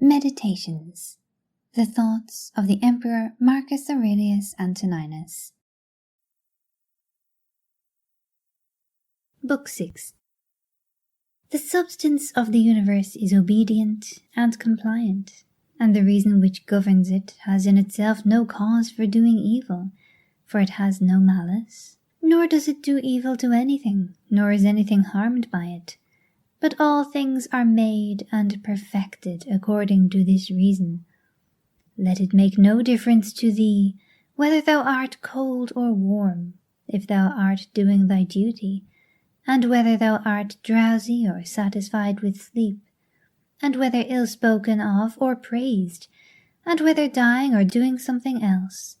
Meditations. The Thoughts of the Emperor Marcus Aurelius Antoninus. Book 6. The substance of the universe is obedient and compliant, and the reason which governs it has in itself no cause for doing evil, for it has no malice, nor does it do evil to anything, nor is anything harmed by it. But all things are made and perfected according to this reason. Let it make no difference to thee whether thou art cold or warm, if thou art doing thy duty, and whether thou art drowsy or satisfied with sleep, and whether ill spoken of or praised, and whether dying or doing something else.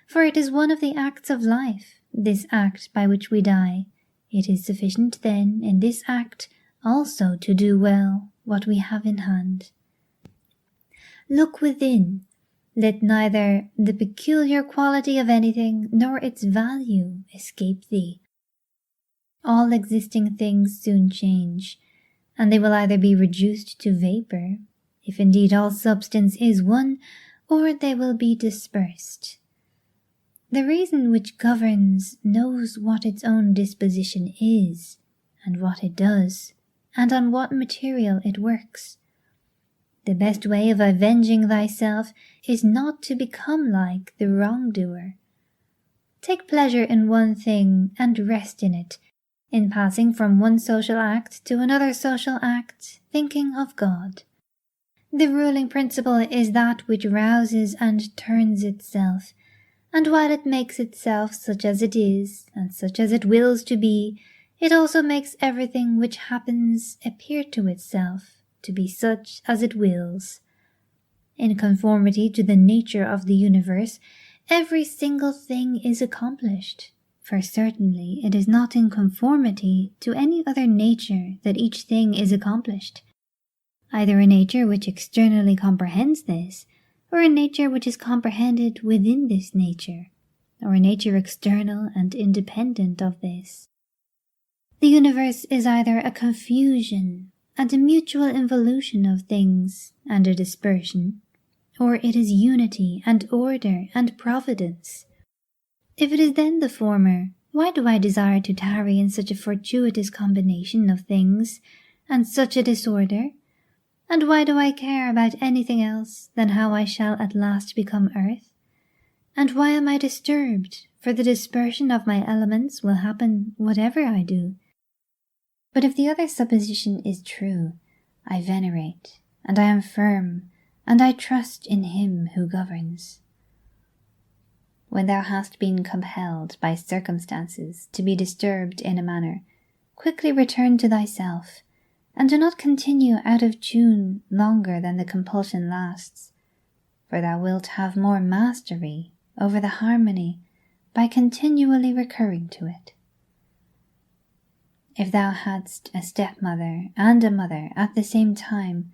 For it is one of the acts of life, this act by which we die. It is sufficient then in this act also to do well what we have in hand. Look within. Let neither the peculiar quality of anything nor its value escape thee. All existing things soon change, and they will either be reduced to vapour, if indeed all substance is one, or they will be dispersed. The reason which governs knows what its own disposition is, and what it does, and on what material it works. The best way of avenging thyself is not to become like the wrongdoer. Take pleasure in one thing and rest in it, in passing from one social act to another social act, thinking of God. The ruling principle is that which rouses and turns itself, and while it makes itself such as it is, and such as it wills to be, it also makes everything which happens appear to itself to be such as it wills. In conformity to the nature of the universe, every single thing is accomplished, for certainly it is not in conformity to any other nature that each thing is accomplished, either a nature which externally comprehends this, or a nature which is comprehended within this nature, or a nature external and independent of this. The universe is either a confusion and a mutual involution of things and a dispersion, or it is unity and order and providence. If it is then the former, why do I desire to tarry in such a fortuitous combination of things and such a disorder? And why do I care about anything else than how I shall at last become earth? And why am I disturbed? For the dispersion of my elements will happen whatever I do. But if the other supposition is true, I venerate, and I am firm, and I trust in him who governs. When thou hast been compelled by circumstances to be disturbed in a manner, quickly return to thyself, and do not continue out of tune longer than the compulsion lasts, for thou wilt have more mastery over the harmony by continually recurring to it. If thou hadst a stepmother and a mother at the same time,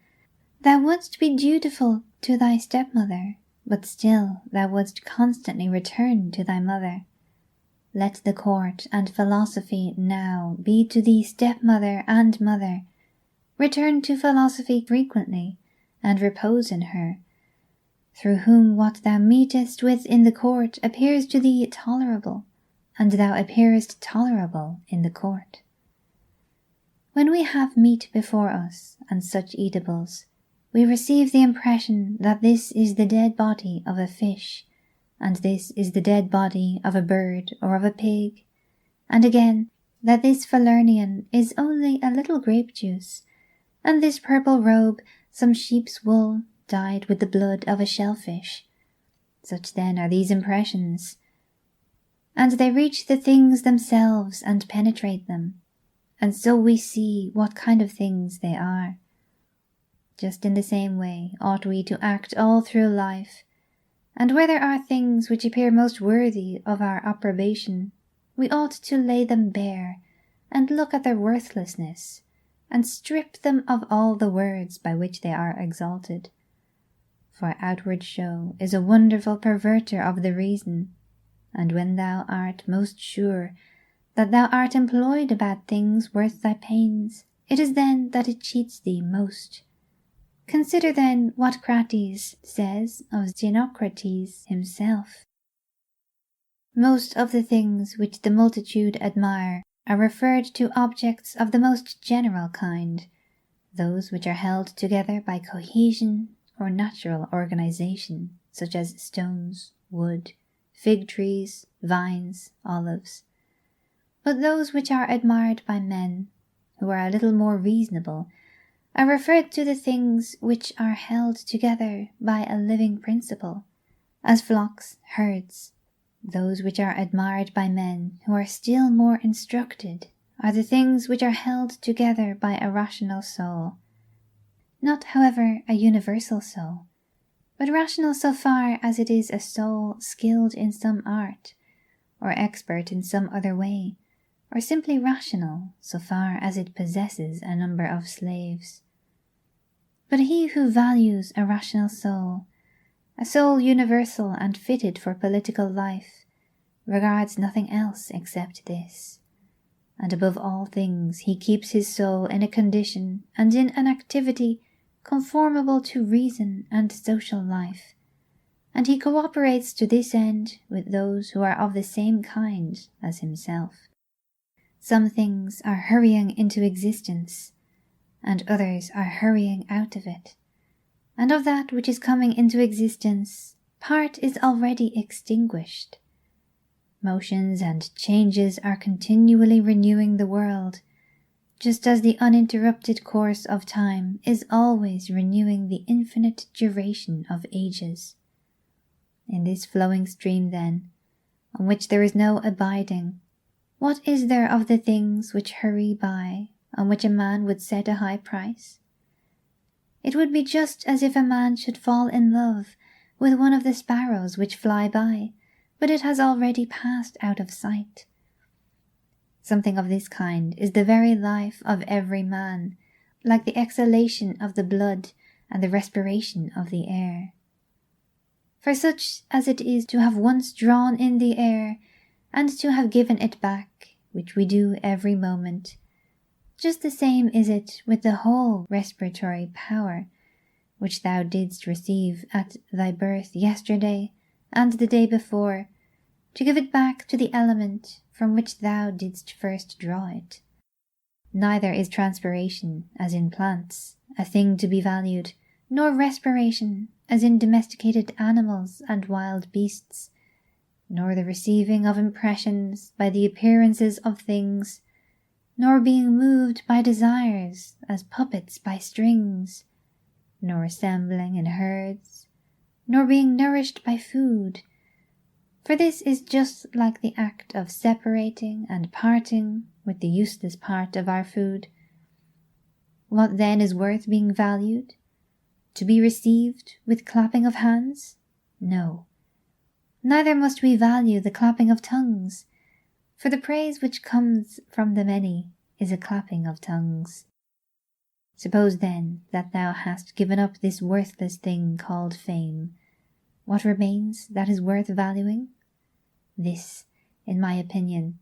thou wouldst be dutiful to thy stepmother, but still thou wouldst constantly return to thy mother. Let the court and philosophy now be to thee stepmother and mother. Return to philosophy frequently, and repose in her, through whom what thou meetest with in the court appears to thee tolerable, and thou appearest tolerable in the court. When we have meat before us and such eatables, we receive the impression that this is the dead body of a fish, and this is the dead body of a bird or of a pig, and again that this Falernian is only a little grape juice, and this purple robe some sheep's wool dyed with the blood of a shellfish. Such then are these impressions, and they reach the things themselves and penetrate them, and so we see what kind of things they are. Just in the same way ought we to act all through life, and where there are things which appear most worthy of our approbation, we ought to lay them bare, and look at their worthlessness, and strip them of all the words by which they are exalted. For outward show is a wonderful perverter of the reason, and when thou art most sure that thou art employed about things worth thy pains, it is then that it cheats thee most. Consider then what Crates says of Xenocrates himself. Most of the things which the multitude admire are referred to objects of the most general kind, those which are held together by cohesion or natural organization, such as stones, wood, fig trees, vines, olives. But those which are admired by men, who are a little more reasonable, are referred to the things which are held together by a living principle, as flocks, herds. Those which are admired by men who are still more instructed are the things which are held together by a rational soul, not, however, a universal soul, but rational so far as it is a soul skilled in some art, or expert in some other way, or simply rational so far as it possesses a number of slaves. But he who values a rational soul, a soul universal and fitted for political life, regards nothing else except this, and above all things he keeps his soul in a condition and in an activity conformable to reason and social life, and he cooperates to this end with those who are of the same kind as himself. Some things are hurrying into existence, and others are hurrying out of it, and of that which is coming into existence, part is already extinguished. Motions and changes are continually renewing the world, just as the uninterrupted course of time is always renewing the infinite duration of ages. In this flowing stream, then, on which there is no abiding, what is there of the things which hurry by, on which a man would set a high price? It would be just as if a man should fall in love with one of the sparrows which fly by, but it has already passed out of sight. Something of this kind is the very life of every man, like the exhalation of the blood and the respiration of the air. For such as it is to have once drawn in the air, and to have given it back, which we do every moment, just the same is it with the whole respiratory power, which thou didst receive at thy birth yesterday and the day before, to give it back to the element from which thou didst first draw it. Neither is transpiration, as in plants, a thing to be valued, nor respiration, as in domesticated animals and wild beasts, nor the receiving of impressions by the appearances of things, nor being moved by desires as puppets by strings, nor assembling in herds, nor being nourished by food. For this is just like the act of separating and parting with the useless part of our food. What then is worth being valued? To be received with clapping of hands? No. Neither must we value the clapping of tongues, for the praise which comes from the many is a clapping of tongues. Suppose then that thou hast given up this worthless thing called fame. What remains that is worth valuing? This, in my opinion,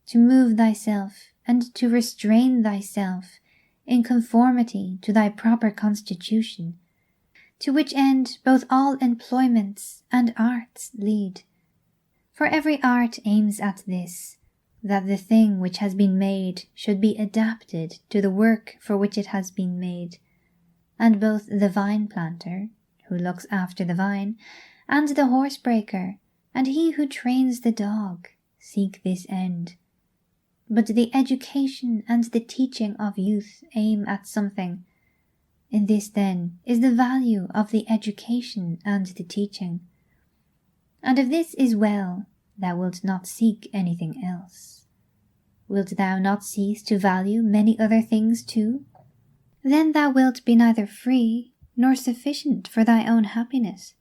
to move thyself and to restrain thyself in conformity to thy proper constitution, to which end both all employments and arts lead. For every art aims at this, that the thing which has been made should be adapted to the work for which it has been made, and both the vine planter, who looks after the vine, and the horse breaker, and he who trains the dog, seek this end. But the education and the teaching of youth aim at something. In this, then, is the value of the education and the teaching. And if this is well, thou wilt not seek anything else. Wilt thou not cease to value many other things too? Then thou wilt be neither free nor sufficient for thy own happiness,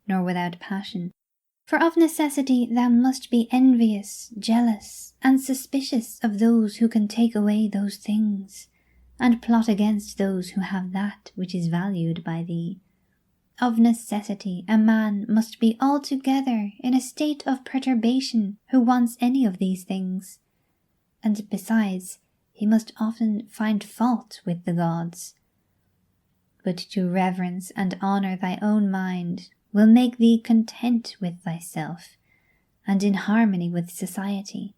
nor without passion. For of necessity thou must be envious, jealous, and suspicious of those who can take away those things, and plot against those who have that which is valued by thee. Of necessity a man must be altogether in a state of perturbation who wants any of these things, and besides he must often find fault with the gods. but to reverence and honour thy own mind will make thee content with thyself, and in harmony with society,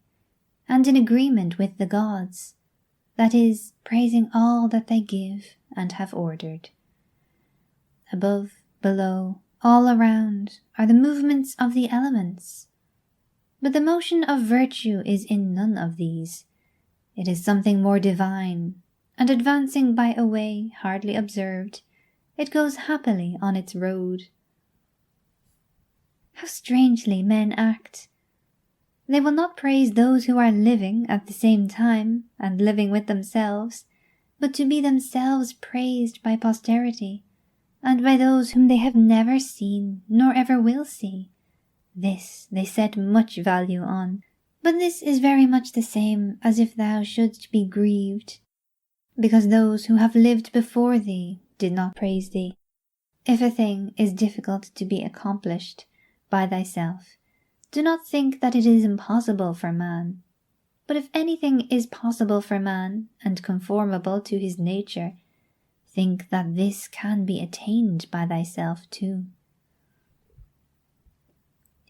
and in agreement with the gods, that is, praising all that they give and have ordered. Above, below, all around are the movements of the elements, but the motion of virtue is in none of these. It is something more divine, and advancing by a way hardly observed, it goes happily on its road. How strangely men act! They will not praise those who are living at the same time, and living with themselves, but to be themselves praised by posterity, and by those whom they have never seen nor ever will see. This they set much value on, but this is very much the same as if thou shouldst be grieved, because those who have lived before thee did not praise thee. If a thing is difficult to be accomplished by thyself, do not think that it is impossible for man. But if anything is possible for man, and conformable to his nature, think that this can be attained by thyself too.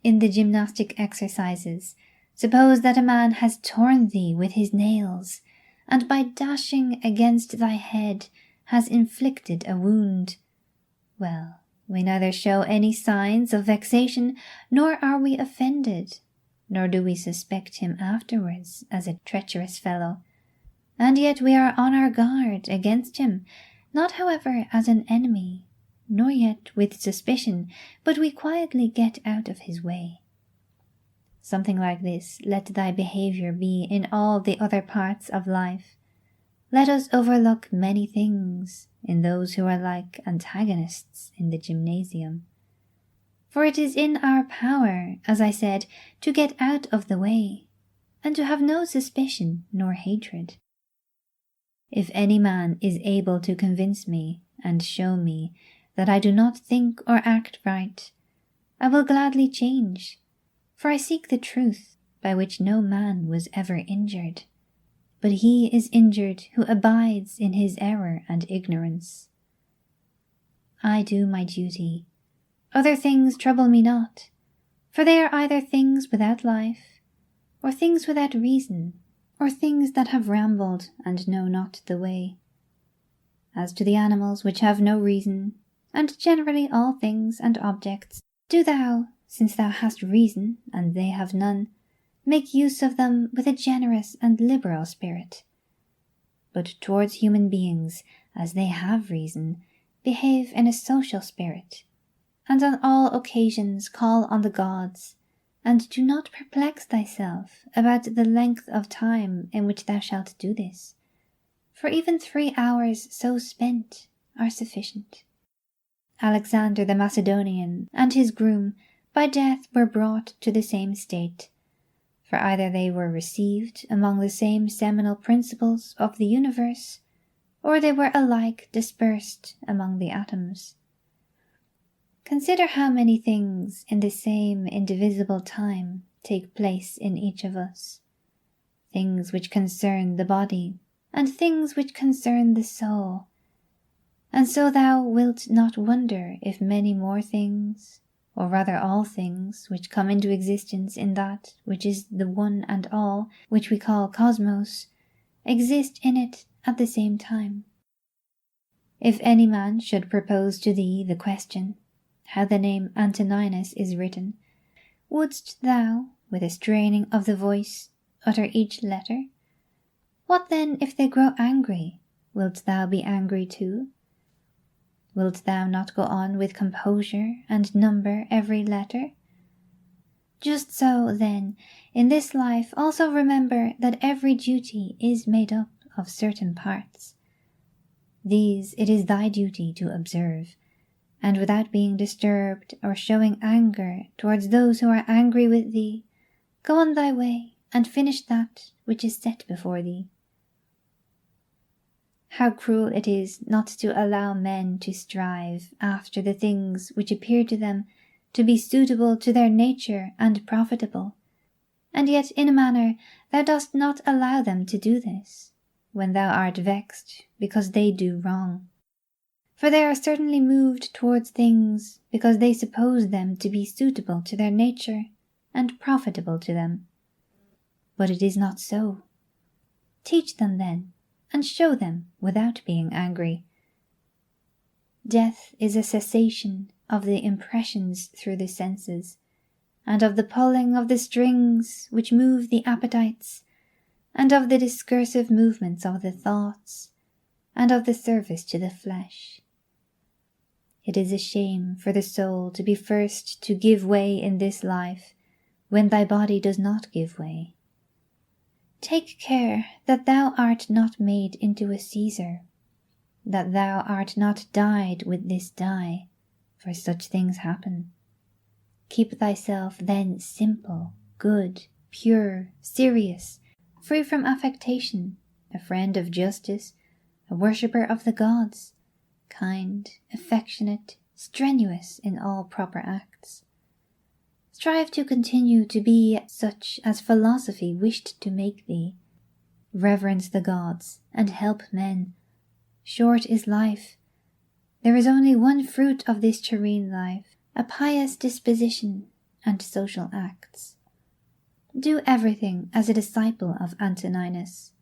In the gymnastic exercises, suppose that a man has torn thee with his nails, and by dashing against thy head has inflicted a wound. Well, we neither show any signs of vexation, nor are we offended, nor do we suspect him afterwards as a treacherous fellow, and yet we are on our guard against him, not however as an enemy, nor yet with suspicion, but we quietly get out of his way. Something like this let thy behaviour be in all the other parts of life. Let us overlook many things in those who are like antagonists in the gymnasium. For it is in our power, as I said, to get out of the way, and to have no suspicion nor hatred. If any man is able to convince me and show me that I do not think or act right, I will gladly change, for I seek the truth by which no man was ever injured. But he is injured who abides in his error and ignorance. I do my duty. Other things trouble me not, for they are either things without life, or things without reason, or things that have rambled and know not the way. As to the animals which have no reason, and generally all things and objects, do thou, since thou hast reason and they have none, make use of them with a generous and liberal spirit. But towards human beings, as they have reason, behave in a social spirit, and on all occasions call on the gods, and do not perplex thyself about the length of time in which thou shalt do this, for even 3 hours so spent are sufficient. Alexander the Macedonian and his groom by death were brought to the same state, for either they were received among the same seminal principles of the universe, or they were alike dispersed among the atoms. Consider how many things in the same indivisible time take place in each of us, things which concern the body, and things which concern the soul, and so thou wilt not wonder if many more things, or rather all things which come into existence in that which is the one and all, which we call cosmos, exist in it at the same time. If any man should propose to thee the question, how the name Antoninus is written, wouldst thou, with a straining of the voice, utter each letter? What then if they grow angry? Wilt thou be angry too? Wilt thou not go on with composure and number every letter? Just so, then, in this life also remember that every duty is made up of certain parts. These it is thy duty to observe, and without being disturbed or showing anger towards those who are angry with thee, go on thy way and finish that which is set before thee. How cruel it is not to allow men to strive after the things which appear to them to be suitable to their nature and profitable, and yet in a manner thou dost not allow them to do this, when thou art vexed because they do wrong. For they are certainly moved towards things because they suppose them to be suitable to their nature and profitable to them. But it is not so. Teach them then, and show them without being angry. Death is a cessation of the impressions through the senses, and of the pulling of the strings which move the appetites, and of the discursive movements of the thoughts, and of the service to the flesh. It is a shame for the soul to be first to give way in this life, when thy body does not give way. Take care that thou art not made into a Caesar, that thou art not dyed with this dye, for such things happen. Keep thyself then simple, good, pure, serious, free from affectation, a friend of justice, a worshipper of the gods, kind, affectionate, strenuous in all proper acts. Strive to continue to be such as philosophy wished to make thee. Reverence the gods, and help men. Short is life. There is only one fruit of this terrene life, a pious disposition and social acts. Do everything as a disciple of Antoninus.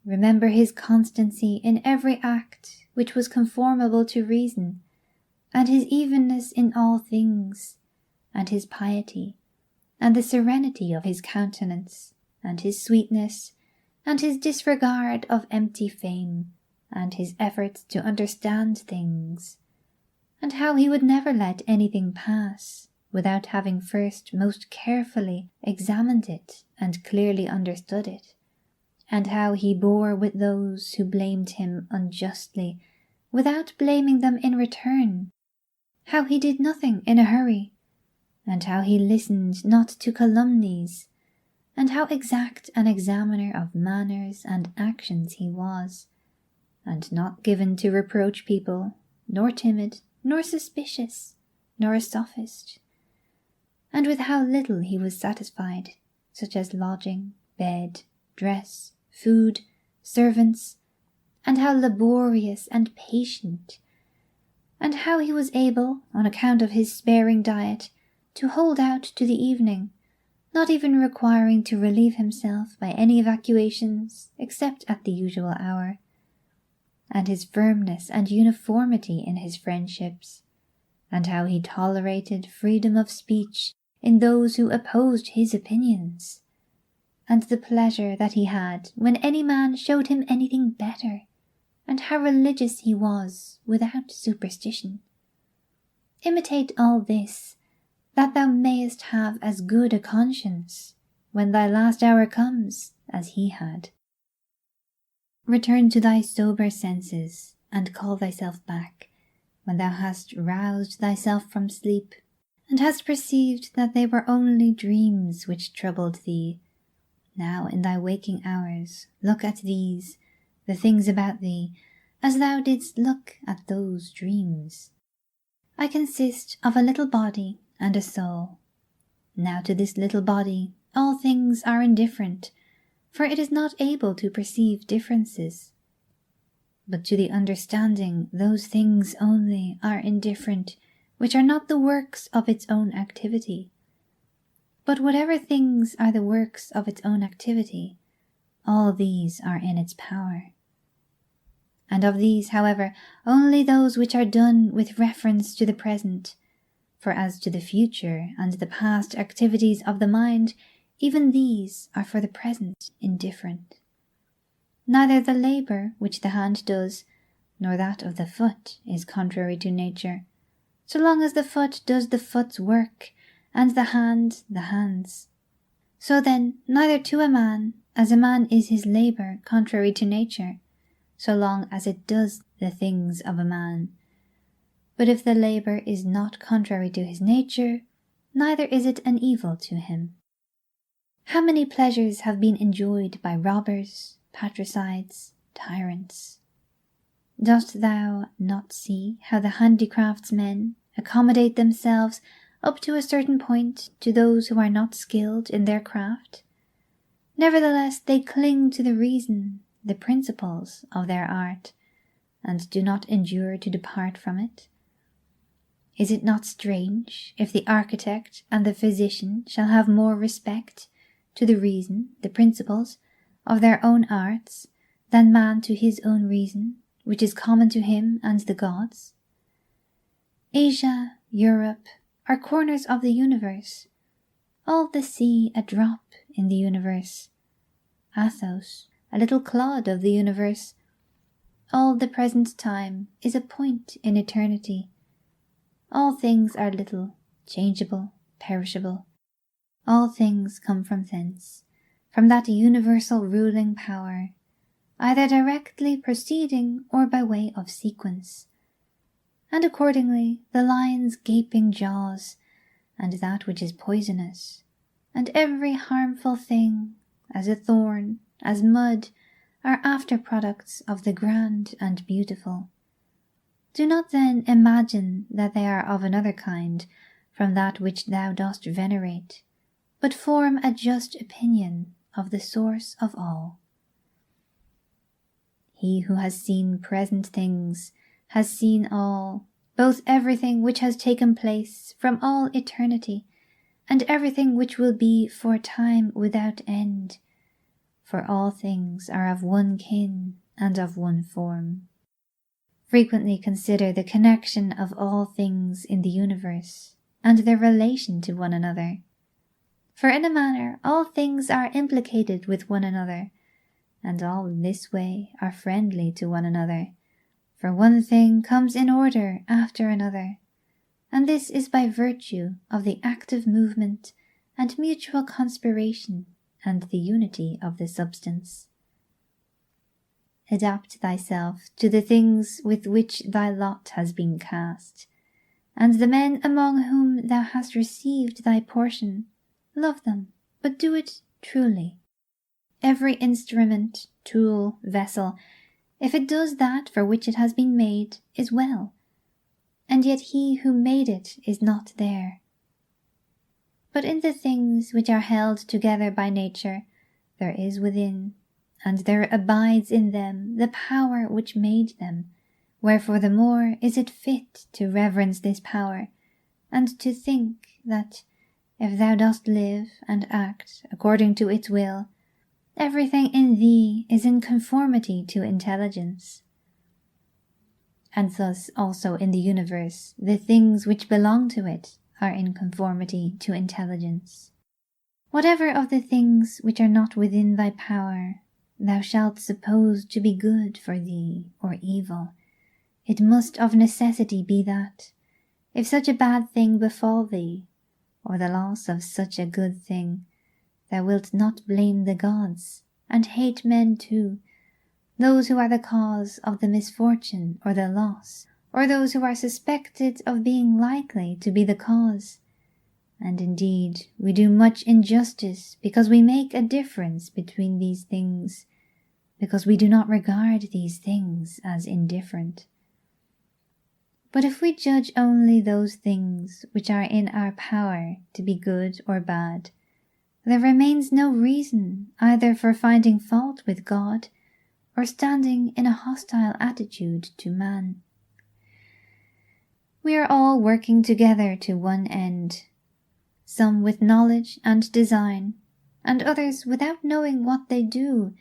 Remember his constancy in every act which was conformable to reason, and his evenness in all things, and his piety, and the serenity of his countenance, and his sweetness, and his disregard of empty fame, and his efforts to understand things, and how he would never let anything pass without having first most carefully examined it and clearly understood it, and how he bore with those who blamed him unjustly without blaming them in return, how he did nothing in a hurry, and how he listened not to calumnies, and how exact an examiner of manners and actions he was, and not given to reproach people, nor timid, nor suspicious, nor a sophist, and with how little he was satisfied, such as lodging, bed, dress, food, servants, and how laborious and patient, and how he was able, on account of his sparing diet, to hold out to the evening, not even requiring to relieve himself by any evacuations except at the usual hour, and his firmness and uniformity in his friendships, and how he tolerated freedom of speech in those who opposed his opinions, and the pleasure that he had when any man showed him anything better, and how religious he was without superstition. Imitate all this, that thou mayest have as good a conscience when thy last hour comes as he had. Return to thy sober senses, and call thyself back, when thou hast roused thyself from sleep, and hast perceived that they were only dreams which troubled thee. Now in thy waking hours look at these, the things about thee, as thou didst look at those dreams. I consist of a little body and a soul. Now to this little body all things are indifferent, for it is not able to perceive differences. But to the understanding those things only are indifferent which are not the works of its own activity. But whatever things are the works of its own activity, all these are in its power. And of these, however, only those which are done with reference to the present, for as to the future and the past activities of the mind, even these are for the present indifferent. Neither the labour which the hand does, nor that of the foot is contrary to nature, so long as the foot does the foot's work, and the hand the hand's. So then, neither to a man, as a man is his labour contrary to nature, so long as it does the things of a man. But if the labour is not contrary to his nature, neither is it an evil to him. How many pleasures have been enjoyed by robbers, patricides, tyrants? Dost thou not see how the handicraftsmen accommodate themselves up to a certain point to those who are not skilled in their craft? Nevertheless they cling to the reason, the principles of their art, and do not endure to depart from it? Is it not strange if the architect and the physician shall have more respect to the reason, the principles, of their own arts, than man to his own reason, which is common to him and the gods? Asia, Europe, are corners of the universe, all the sea a drop in the universe, Athos a little clod of the universe, all the present time is a point in eternity. All things are little, changeable, perishable. All things come from thence, from that universal ruling power, either directly proceeding or by way of sequence. And accordingly the lion's gaping jaws, and that which is poisonous, and every harmful thing, as a thorn, as mud, are after products of the grand and beautiful. Do not then imagine that they are of another kind from that which thou dost venerate, but form a just opinion of the source of all. He who has seen present things has seen all, both everything which has taken place from all eternity, and everything which will be for time without end, for all things are of one kin and of one form. Frequently consider the connection of all things in the universe, and their relation to one another. For in a manner all things are implicated with one another, and all in this way are friendly to one another, for one thing comes in order after another, and this is by virtue of the active movement and mutual conspiration and the unity of the substance. Adapt thyself to the things with which thy lot has been cast, and the men among whom thou hast received thy portion, love them, but do it truly. Every instrument, tool, vessel, if it does that for which it has been made, is well, and yet he who made it is not there. But in the things which are held together by nature, there is within, and there abides in them the power which made them, wherefore the more is it fit to reverence this power, and to think that, if thou dost live and act according to its will, everything in thee is in conformity to intelligence. And thus also in the universe the things which belong to it are in conformity to intelligence. Whatever of the things which are not within thy power thou shalt suppose to be good for thee or evil, it must of necessity be that, if such a bad thing befall thee, or the loss of such a good thing, thou wilt not blame the gods, and hate men too, those who are the cause of the misfortune or the loss, or those who are suspected of being likely to be the cause. And indeed we do much injustice because we make a difference between these things, because we do not regard these things as indifferent. But if we judge only those things which are in our power to be good or bad, there remains no reason either for finding fault with God or standing in a hostile attitude to man. We are all working together to one end, some with knowledge and design, and others without knowing what they do,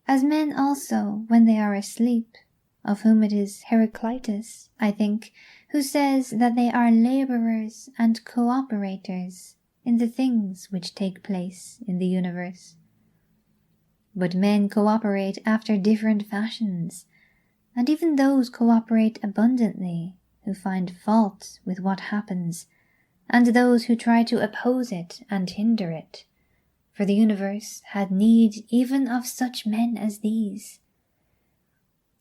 as men also when they are asleep, of whom it is Heraclitus, I think, who says that they are labourers and cooperators in the things which take place in the universe. But men cooperate after different fashions, and even those cooperate abundantly who find fault with what happens, and those who try to oppose it and hinder it, for the universe had need even of such men as these.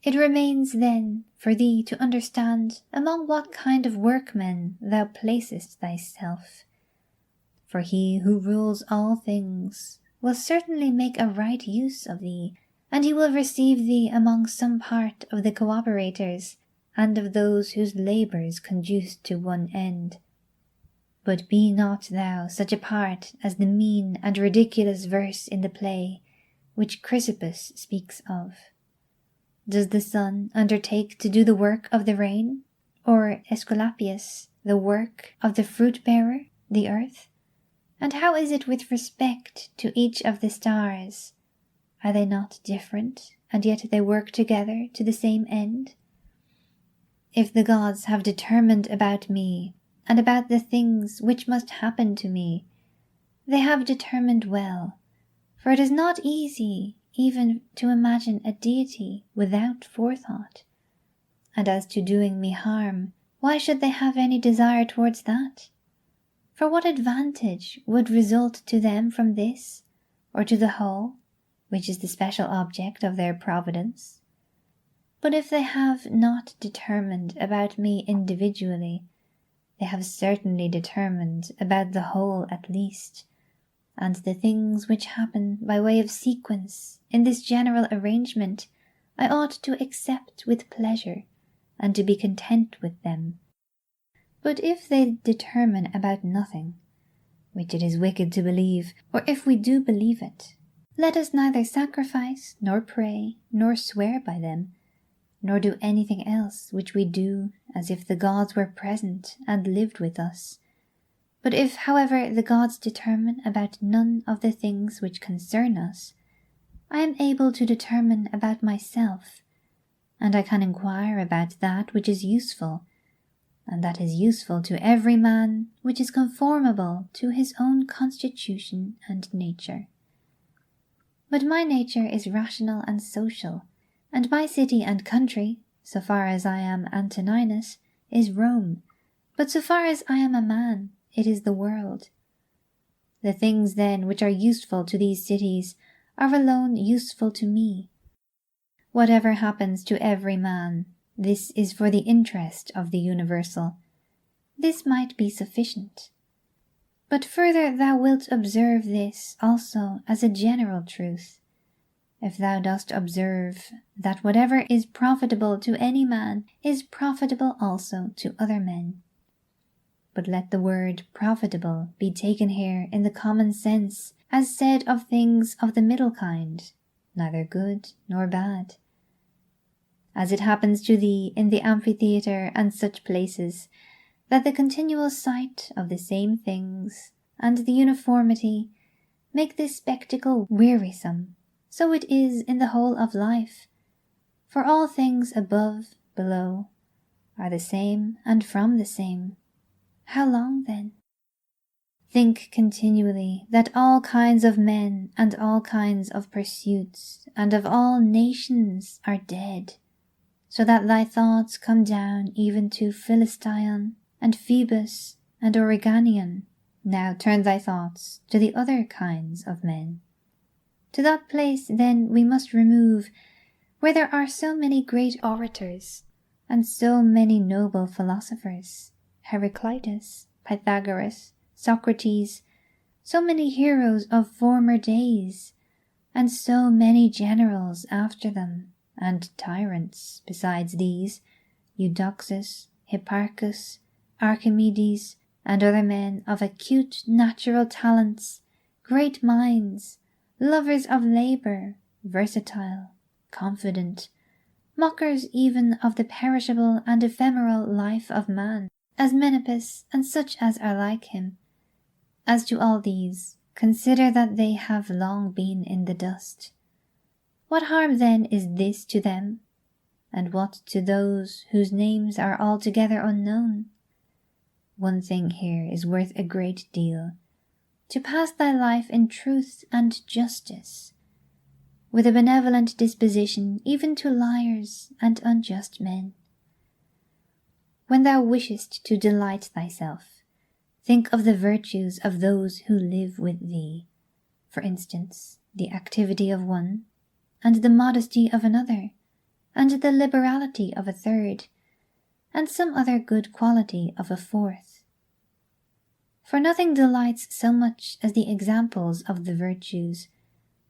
It remains then for thee to understand among what kind of workmen thou placest thyself, for he who rules all things will certainly make a right use of thee, and he will receive thee among some part of the cooperators, and of those whose labours conduce to one end. But be not thou such a part as the mean and ridiculous verse in the play which Chrysippus speaks of. Does the sun undertake to do the work of the rain, or Aesculapius the work of the fruit-bearer, the earth? And how is it with respect to each of the stars? Are they not different, and yet they work together to the same end? If the gods have determined about me, and about the things which must happen to me, they have determined well, for it is not easy even to imagine a deity without forethought. And as to doing me harm, why should they have any desire towards that? For what advantage would result to them from this, or to the whole, which is the special object of their providence? But if they have not determined about me individually, they have certainly determined about the whole at least, and the things which happen by way of sequence in this general arrangement I ought to accept with pleasure, and to be content with them. But if they determine about nothing, which it is wicked to believe, or if we do believe it, let us neither sacrifice, nor pray, nor swear by them, nor do anything else which we do as if the gods were present and lived with us. But if, however, the gods determine about none of the things which concern us, I am able to determine about myself, and I can inquire about that which is useful, and that is useful to every man which is conformable to his own constitution and nature. But my nature is rational and social, and my city and country, so far as I am Antoninus, is Rome, but so far as I am a man, it is the world. The things then which are useful to these cities are alone useful to me. Whatever happens to every man, this is for the interest of the universal. This might be sufficient. But further thou wilt observe this also as a general truth, if thou dost observe that whatever is profitable to any man is profitable also to other men. But let the word profitable be taken here in the common sense, as said of things of the middle kind, neither good nor bad. As it happens to thee in the amphitheatre and such places, that the continual sight of the same things and the uniformity make this spectacle wearisome, so it is in the whole of life. For all things above, below, are the same and from the same. How long then? Think continually that all kinds of men and all kinds of pursuits and of all nations are dead, so that thy thoughts come down even to Philistion and Phoebus and Origanion. Now turn thy thoughts to the other kinds of men. To that place then we must remove, where there are so many great orators, and so many noble philosophers, Heraclitus, Pythagoras, Socrates, so many heroes of former days, and so many generals after them, and tyrants besides these, Eudoxus, Hipparchus, Archimedes, and other men of acute natural talents, great minds, lovers of labour, versatile, confident, mockers even of the perishable and ephemeral life of man, as Menippus and such as are like him. As to all these, consider that they have long been in the dust. What harm then is this to them, and what to those whose names are altogether unknown? One thing here is worth a great deal, to pass thy life in truth and justice, with a benevolent disposition even to liars and unjust men. When thou wishest to delight thyself, think of the virtues of those who live with thee, for instance, the activity of one, and the modesty of another, and the liberality of a third, and some other good quality of a fourth. For nothing delights so much as the examples of the virtues,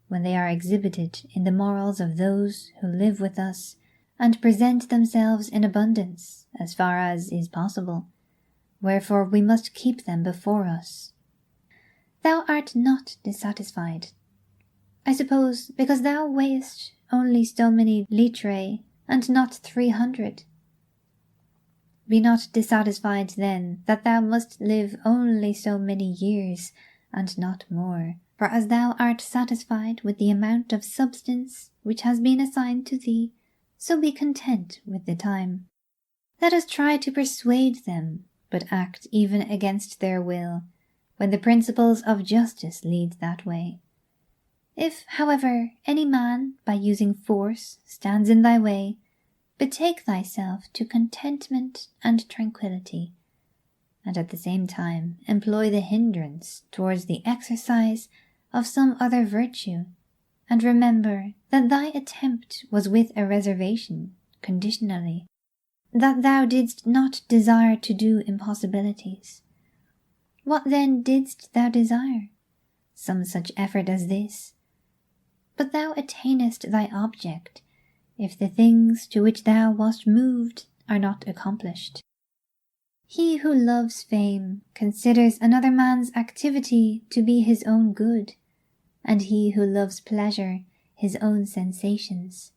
when they are exhibited in the morals of those who live with us, and present themselves in abundance, as far as is possible, wherefore we must keep them before us. Thou art not dissatisfied, I suppose, because thou weighest only so many litrae, and not 300? Be not dissatisfied then that thou must live only so many years, and not more, for as thou art satisfied with the amount of substance which has been assigned to thee, so be content with the time. Let us try to persuade them, but act even against their will, when the principles of justice lead that way. If, however, any man, by using force, stands in thy way, betake thyself to contentment and tranquillity, and at the same time employ the hindrance towards the exercise of some other virtue, and remember that thy attempt was with a reservation, conditionally, that thou didst not desire to do impossibilities. What then didst thou desire? Some such effort as this. But thou attainest thy object, if the things to which thou wast moved are not accomplished. He who loves fame considers another man's activity to be his own good, and he who loves pleasure his own sensations.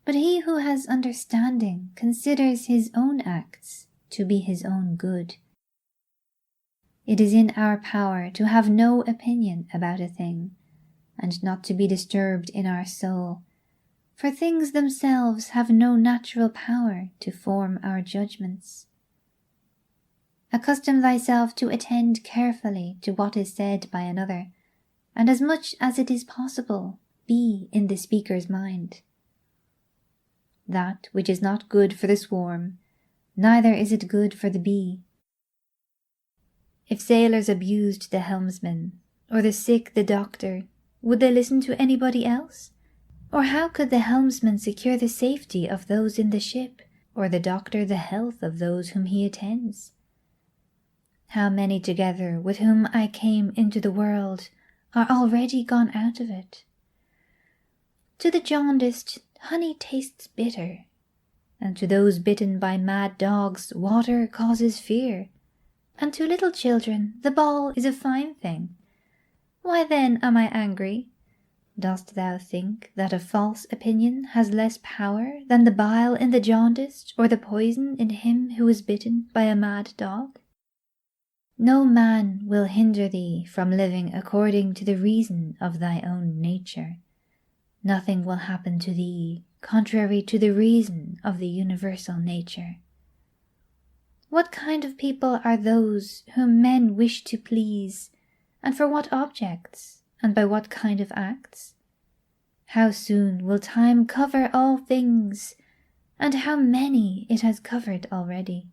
But he who has understanding considers his own acts to be his own good. It is in our power to have no opinion about a thing, and not to be disturbed in our soul, for things themselves have no natural power to form our judgments. Accustom thyself to attend carefully to what is said by another, and as much as it is possible, be in the speaker's mind. That which is not good for the swarm, neither is it good for the bee. If sailors abused the helmsman, or the sick the doctor, would they listen to anybody else? Or how could the helmsman secure the safety of those in the ship, or the doctor the health of those whom he attends? How many together with whom I came into the world are already gone out of it? To the jaundiced, honey tastes bitter, and to those bitten by mad dogs water causes fear, and to little children the ball is a fine thing. Why then am I angry? Dost thou think that a false opinion has less power than the bile in the jaundiced, or the poison in him who is bitten by a mad dog? No man will hinder thee from living according to the reason of thy own nature. Nothing will happen to thee contrary to the reason of the universal nature. What kind of people are those whom men wish to please, and for what objects, and by what kind of acts? How soon will time cover all things, and how many it has covered already?